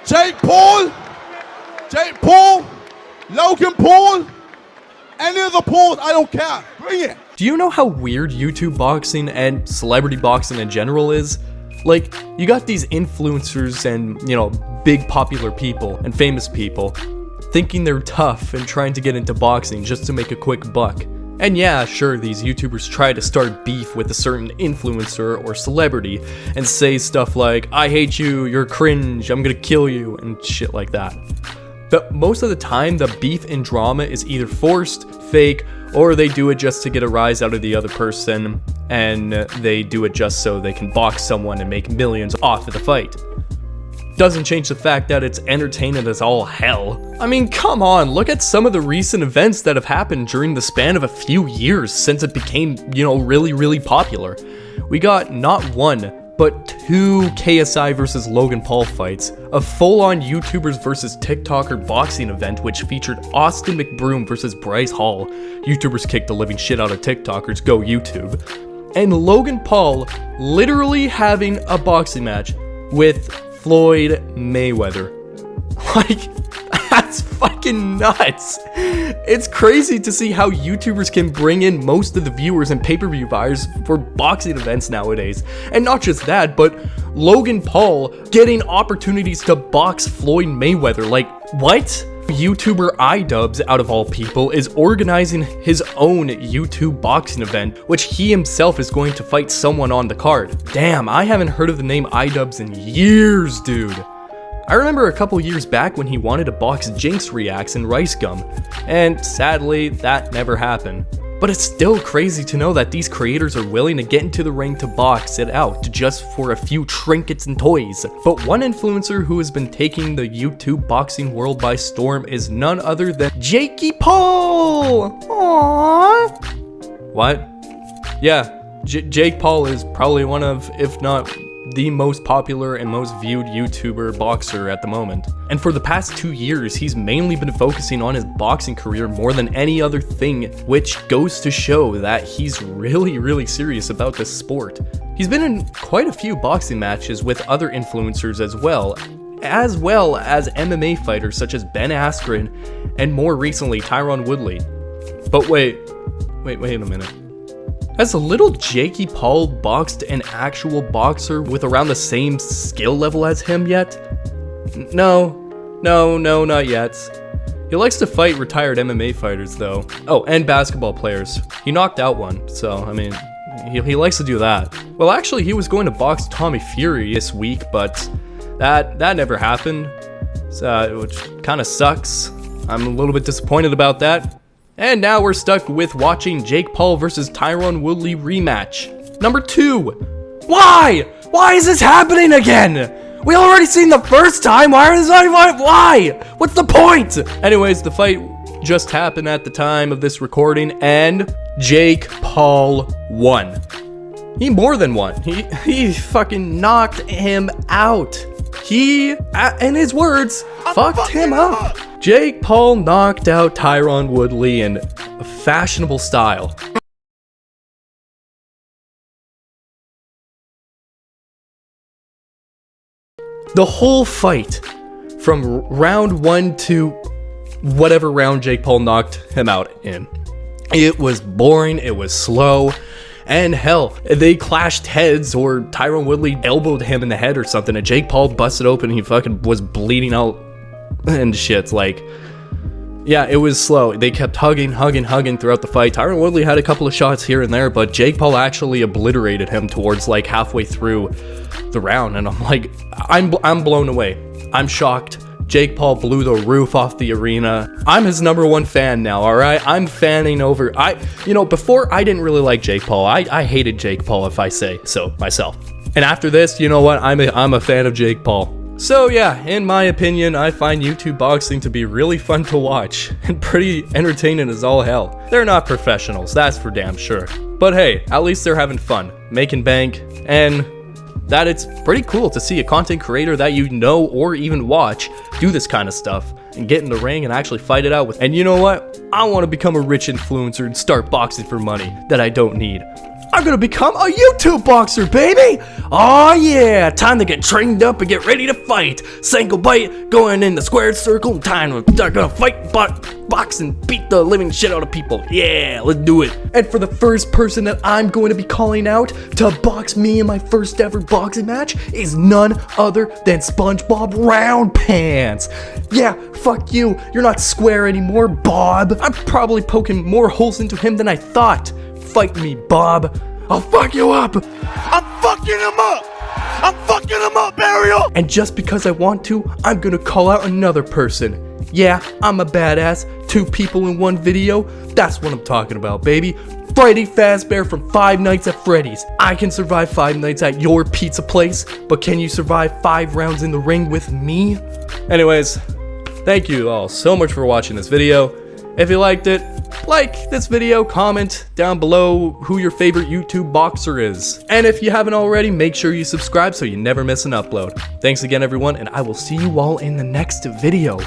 Jake Paul, Logan Paul, any of the Pauls, I don't care. Bring it. Do you know how weird YouTube boxing and celebrity boxing in general is? Like, you got these influencers and, you know, big popular people and famous people thinking they're tough and trying to get into boxing just to make a quick buck. And yeah, sure, these YouTubers try to start beef with a certain influencer or celebrity and say stuff like, I hate you, you're cringe, I'm gonna kill you, and shit like that. But most of the time, the beef and drama is either forced, fake, or they do it just to get a rise out of the other person, and they do it just so they can box someone and make millions off of the fight. Doesn't change the fact that it's entertaining as all hell. I mean, come on, look at some of the recent events that have happened during the span of a few years since it became, you know, really popular. We got not one, but 2 KSI versus Logan Paul fights, a full-on YouTubers versus TikToker boxing event which featured Austin McBroom versus Bryce Hall. YouTubers kicked the living shit out of TikTokers, go YouTube. And Logan Paul literally having a boxing match with Floyd Mayweather. Like, that's fucking nuts. It's crazy to see how YouTubers can bring in most of the viewers and pay-per-view buyers for boxing events nowadays. And not just that, but Logan Paul getting opportunities to box Floyd Mayweather. Like, what? YouTuber iDubbbz, out of all people, is organizing his own YouTube boxing event, which he himself is going to fight someone on the card. Damn, I haven't heard of the name iDubbbz in years, dude. I remember a couple years back when he wanted to box Jinx Reacts and Rice Gum, and sadly, that never happened. But it's still crazy to know that these creators are willing to get into the ring to box it out just for a few trinkets and toys. But one influencer who has been taking the YouTube boxing world by storm is none other than Jakey Paul! Aww. What? Yeah, Jake Paul is probably one of, if not the most popular and most viewed YouTuber boxer at the moment. And for the past 2 years, he's mainly been focusing on his boxing career more than any other thing, which goes to show that he's really serious about this sport. He's been in quite a few boxing matches with other influencers as well as MMA fighters such as Ben Askren and more recently Tyron Woodley. But wait a minute. Has little Jakey Paul boxed an actual boxer with around the same skill level as him yet? No, not yet. He likes to fight retired MMA fighters though. Oh, and basketball players. He knocked out one, so I mean, he likes to do that. Well, actually, he was going to box Tommy Fury this week, but that never happened, which kind of sucks. I'm a little bit disappointed about that. And now we're stuck with watching Jake Paul versus Tyron Woodley rematch. Number 2. Why? Why is this happening again? We already seen the first time. Why? What's the point? Anyways, the fight just happened at the time of this recording, and Jake Paul won. He more than won. He fucking knocked him out. He, in his words, fucked him up. Jake Paul knocked out Tyron Woodley in a fashionable style. The whole fight, from round 1 to whatever round Jake Paul knocked him out in, it was boring, it was slow, and hell, they clashed heads, or Tyron Woodley elbowed him in the head or something, and Jake Paul busted open and he fucking was bleeding out and shit. Like, yeah, it was slow. They kept hugging throughout the fight. Tyron Woodley had a couple of shots here and there, but Jake Paul actually obliterated him towards like halfway through the round, and I'm like, I'm blown away. I'm shocked. Jake Paul blew the roof off the arena. I'm his #1 fan now, alright? I'm fanning over. Before I didn't really like Jake Paul. I hated Jake Paul, if I say so myself. And after this, you know what? I'm a fan of Jake Paul. So yeah, in my opinion, I find YouTube boxing to be really fun to watch and pretty entertaining as all hell. They're not professionals, that's for damn sure. But hey, at least they're having fun, making bank, and that it's pretty cool to see a content creator that you know or even watch do this kind of stuff and get in the ring and actually fight it out with. And you know what? I want to become a rich influencer and start boxing for money that I don't need. I'm gonna become a YouTube boxer, baby! Oh yeah, time to get trained up and get ready to fight. SankoByte going in the squared circle, time to gonna fight, box and beat the living shit out of people. Yeah, let's do it. And for the first person that I'm going to be calling out to box me in my first ever boxing match is none other than SpongeBob Round Pants. Yeah, fuck you, you're not square anymore, Bob. I'm probably poking more holes into him than I thought. Fight me, Bob. I'll fuck you up. I'm fucking him up. I'm fucking him up, Burial. And just because I want to, I'm gonna call out another person. Yeah, I'm a badass. 2 people in one video. That's what I'm talking about, baby. Freddy Fazbear from Five Nights at Freddy's. I can survive 5 nights at your pizza place, but can you survive 5 rounds in the ring with me? Anyways, thank you all so much for watching this video. If you liked it, like this video, comment down below who your favorite YouTube boxer is. And if you haven't already, make sure you subscribe so you never miss an upload. Thanks again, everyone, and I will see you all in the next video.